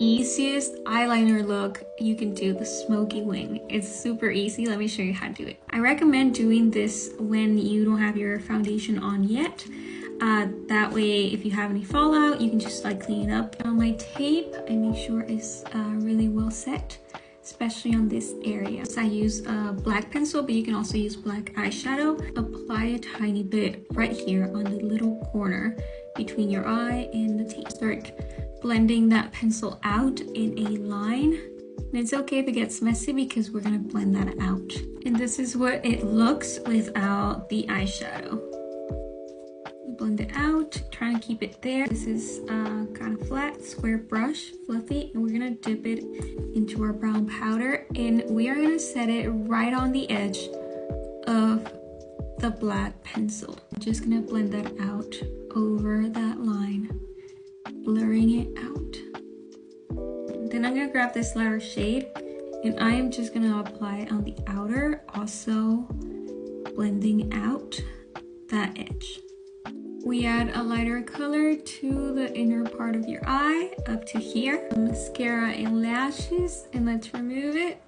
easiest eyeliner look you can do, the smoky wing. It's super easy. Let me show you how to do it. I recommend doing this when you don't have your foundation on yet. That way, if you have any fallout, you can just like clean it up. On my tape, I make sure it's really well set, especially on this area. So I use a black pencil, but you can also use black eyeshadow. Apply a tiny bit right here on the little corner between your eye and the tape. Start blending that pencil out in a line. And it's okay if it gets messy because we're gonna blend that out. And this is what it looks without the eyeshadow. Blend it out, trying to keep it there. This is kind of flat, square brush, fluffy, and we're gonna dip it into our brown powder, and we are gonna set it right on the edge of the black pencil. I'm just gonna blend that out over that line, blurring it out. Then I'm gonna grab this lighter shade, and I am just gonna apply it on the outer, also blending out that edge. We add a lighter color to the inner part of your eye, up to here. Mascara and lashes, and let's remove it.